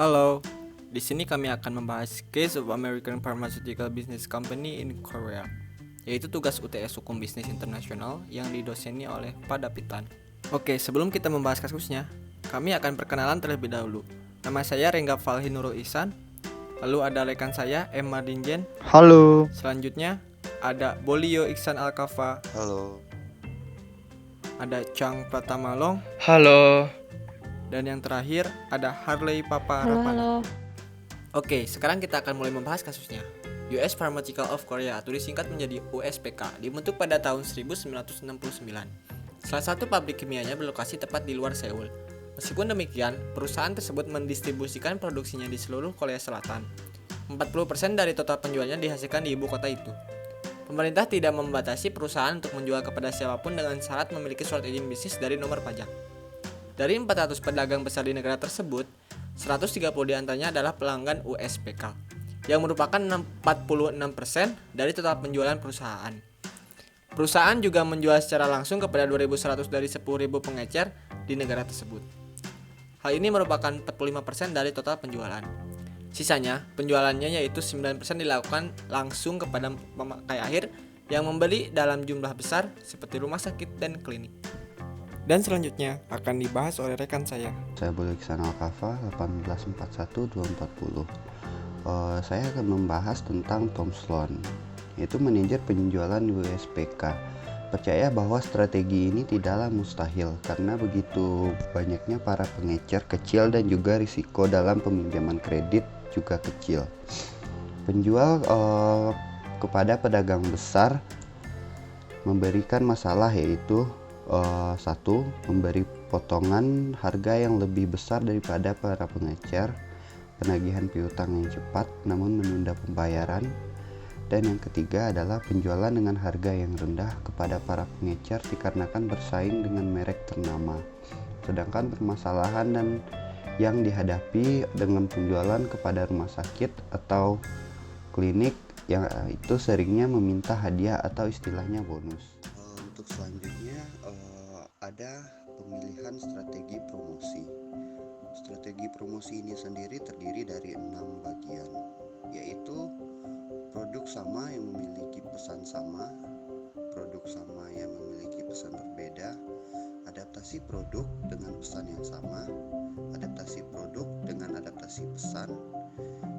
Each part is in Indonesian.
Halo, di sini kami akan membahas Case of American Pharmaceutical Business Company in Korea, yaitu tugas UTS Hukum Bisnis Internasional yang didoseni oleh Pak Dapitan. Oke, sebelum kita membahas kasusnya, kami akan perkenalan terlebih dahulu. Nama saya Rengga Falhi Nurul Ihsan, lalu ada rekan saya Emma Dinjen. Halo. Selanjutnya ada Bolio Iksan Alkafa, Halo. ada Chang Pratamalong, Halo. dan yang terakhir ada Harley Papa Halo, Rapana. halo. Oke, sekarang kita akan mulai membahas kasusnya. US Pharmaceutical of Korea atau disingkat menjadi USPK dibentuk pada tahun 1969. Salah satu pabrik kimianya berlokasi tepat di luar Seoul. Meskipun demikian, perusahaan tersebut mendistribusikan produksinya di seluruh Korea Selatan. 40% dari total penjualnya dihasilkan di ibu kota itu. Pemerintah tidak membatasi perusahaan untuk menjual kepada siapapun dengan syarat memiliki surat izin bisnis dari nomor pajak. Dari 400 pedagang besar di negara tersebut, 130 diantaranya adalah pelanggan USPK, yang merupakan 46% dari total penjualan perusahaan. Perusahaan juga menjual secara langsung kepada 2.100 dari 10.000 pengecer di negara tersebut. Hal ini merupakan 45% dari total penjualan. Sisanya, penjualannya yaitu 9% dilakukan langsung kepada pemakai akhir yang membeli dalam jumlah besar seperti rumah sakit dan klinik. Dan selanjutnya akan dibahas oleh rekan saya. Saya Bolio Iksan Alkafa 1841240. Saya akan membahas tentang Tom Sloan, yaitu manajer penjualan USPK. Percaya bahwa strategi ini tidaklah mustahil karena begitu banyaknya para pengecer kecil dan juga risiko dalam peminjaman kredit juga kecil. Penjual kepada pedagang besar memberikan masalah yaitu satu, memberi potongan harga yang lebih besar daripada para pengecer, penagihan piutang yang cepat namun menunda pembayaran, dan yang ketiga adalah penjualan dengan harga yang rendah kepada para pengecer dikarenakan bersaing dengan merek ternama. Sedangkan permasalahan dan yang dihadapi dengan penjualan kepada rumah sakit atau klinik yang itu seringnya meminta hadiah atau istilahnya bonus. Untuk selanjutnya ada pemilihan strategi promosi. Strategi promosi ini sendiri terdiri dari 6 bagian, yaitu produk sama yang memiliki pesan sama, produk sama yang memiliki pesan berbeda, adaptasi produk dengan pesan yang sama, adaptasi produk dengan adaptasi pesan,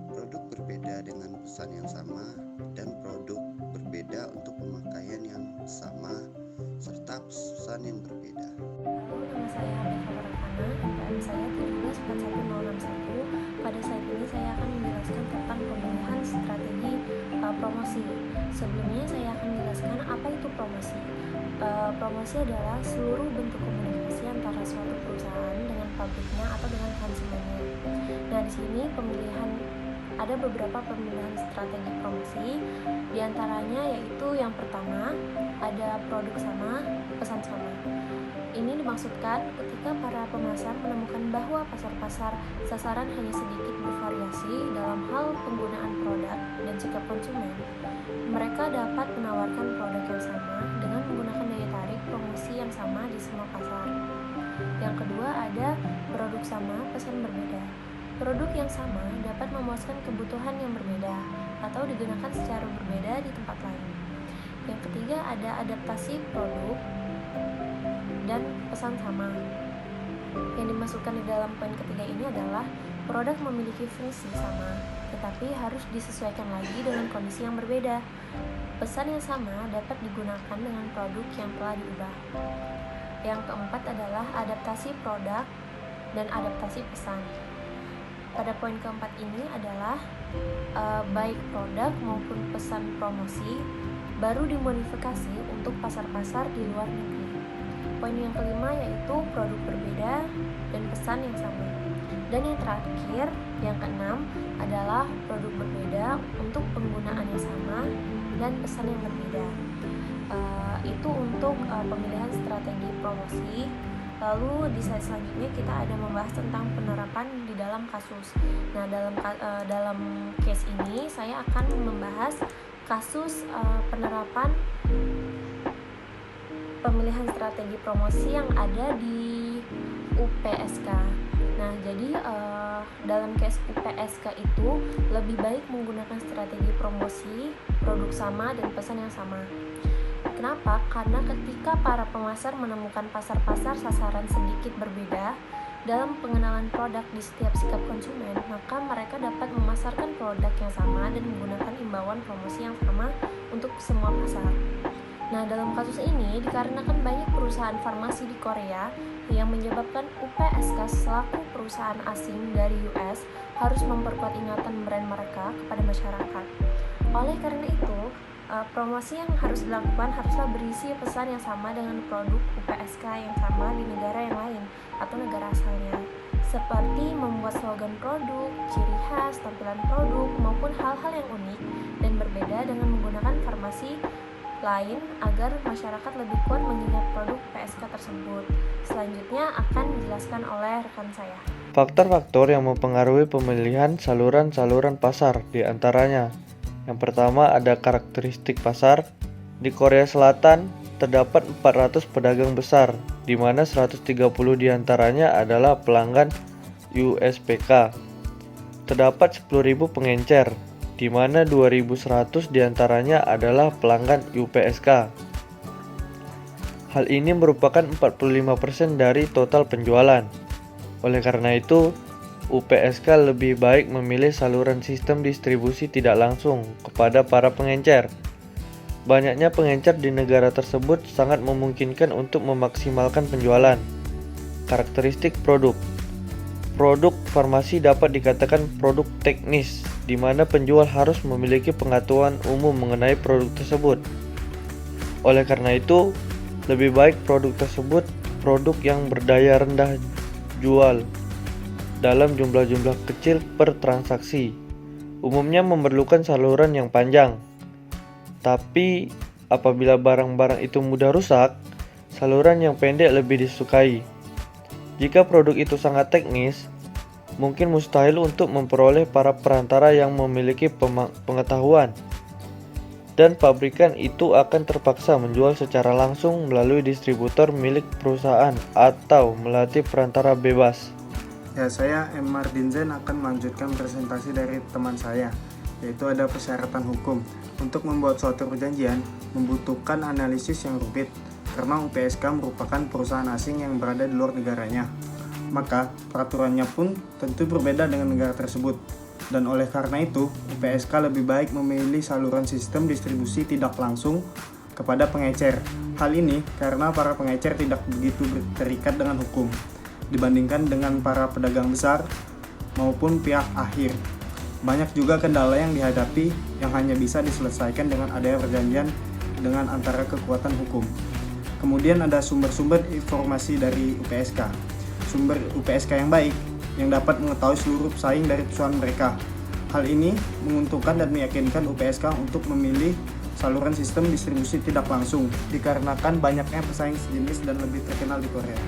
produk berbeda dengan pesan yang sama, dan produk berbeda untuk pemakaian yang sama serta pesan yang berbeda. Halo, nama saya Harley Papa Rapana, NPM saya 1741061. Pada saat ini saya akan menjelaskan tentang pemilihan strategi promosi. Sebelumnya saya akan menjelaskan apa itu promosi. Promosi adalah seluruh bentuk komunikasi antara suatu perusahaan dengan pabriknya atau dengan konsumennya. Nah, di sini ada beberapa pemilihan strategi promosi. Di antaranya yaitu yang pertama ada produk sama, pesan sama. Ini dimaksudkan ketika para pemasar menemukan bahwa pasar-pasar sasaran hanya sedikit bervariasi dalam hal penggunaan produk dan sikap konsumen, mereka dapat menawarkan produk yang sama dengan menggunakan daya tarik promosi yang sama di semua pasar. Yang kedua ada produk sama, pesan berbeda. Produk yang sama dapat memuaskan kebutuhan yang berbeda atau digunakan secara berbeda di tempat lain. Yang ketiga ada adaptasi produk dan pesan sama. Yang dimasukkan di dalam poin ketiga ini adalah produk memiliki fungsi sama, tetapi harus disesuaikan lagi dengan kondisi yang berbeda. Pesan yang sama dapat digunakan dengan produk yang telah diubah. Yang keempat adalah adaptasi produk dan adaptasi pesan. Pada poin keempat ini adalah baik produk maupun pesan promosi baru dimodifikasi untuk pasar-pasar di luar negeri. Poin yang kelima yaitu produk berbeda dan pesan yang sama. Dan yang terakhir, yang keenam adalah produk berbeda untuk penggunaan yang sama dan pesan yang berbeda. Itu untuk pemilihan strategi promosi. Lalu di slide selanjutnya kita ada membahas tentang penerapan di dalam kasus. Nah, dalam case ini saya akan membahas kasus penerapan pemilihan strategi promosi yang ada di UPSK. Nah, Jadi dalam case UPSK itu lebih baik menggunakan strategi promosi, produk sama dan pesan yang sama. Kenapa? Karena ketika para pemasar menemukan pasar-pasar sasaran sedikit berbeda dalam pengenalan produk di setiap sikap konsumen, maka mereka dapat memasarkan produk yang sama dan menggunakan imbauan promosi yang sama untuk semua pasar. Nah, dalam kasus ini dikarenakan banyak perusahaan farmasi di Korea yang menyebabkan UPSK selaku perusahaan asing dari US harus memperkuat ingatan brand mereka kepada masyarakat. Oleh karena itu, promosi yang harus dilakukan haruslah berisi pesan yang sama dengan produk UPSK yang sama di negara yang lain atau negara asalnya, seperti membuat slogan produk, ciri khas, tampilan produk, maupun hal-hal yang unik dan berbeda dengan menggunakan farmasi lain agar masyarakat lebih kuat mengingat produk PSK tersebut. Selanjutnya akan dijelaskan oleh rekan saya. Faktor-faktor yang mempengaruhi pemilihan saluran-saluran pasar di antaranya. Yang pertama ada karakteristik pasar. Di Korea Selatan terdapat 400 pedagang besar, di mana 130 diantaranya adalah pelanggan USPK. Terdapat 10.000 pengencer, di mana 2.100 diantaranya adalah pelanggan UPSK. Hal ini merupakan 45% dari total penjualan. Oleh karena itu, UPSK lebih baik memilih saluran sistem distribusi tidak langsung kepada para pengencer. Banyaknya pengencer di negara tersebut sangat memungkinkan untuk memaksimalkan penjualan. Karakteristik produk. Produk farmasi dapat dikatakan produk teknis, di mana penjual harus memiliki pengetahuan umum mengenai produk tersebut. Oleh karena itu, lebih baik produk tersebut produk yang berdaya rendah jual dalam jumlah-jumlah kecil per transaksi. Umumnya memerlukan saluran yang panjang. Tapi, apabila barang-barang itu mudah rusak, saluran yang pendek lebih disukai. Jika produk itu sangat teknis, mungkin mustahil untuk memperoleh para perantara yang memiliki pengetahuan, dan pabrikan itu akan terpaksa menjual secara langsung melalui distributor milik perusahaan atau melatih perantara bebas. Ya, saya M. Mardinzen akan melanjutkan presentasi dari teman saya, yaitu ada persyaratan hukum. Untuk membuat suatu perjanjian membutuhkan analisis yang rumit, karena UPSK merupakan perusahaan asing yang berada di luar negaranya. Maka peraturannya pun tentu berbeda dengan negara tersebut. Dan oleh karena itu, UPSK lebih baik memilih saluran sistem distribusi tidak langsung kepada pengecer. Hal ini karena para pengecer tidak begitu terikat dengan hukum dibandingkan dengan para pedagang besar maupun pihak akhir. Banyak juga kendala yang dihadapi yang hanya bisa diselesaikan dengan adanya perjanjian dengan antara kekuatan hukum. Kemudian ada sumber-sumber informasi dari UPSK. Sumber UPSK yang baik yang dapat mengetahui seluruh pesaing dari perusahaan mereka. Hal ini menguntungkan dan meyakinkan UPSK untuk memilih saluran sistem distribusi tidak langsung dikarenakan banyaknya pesaing sejenis dan lebih terkenal di Korea.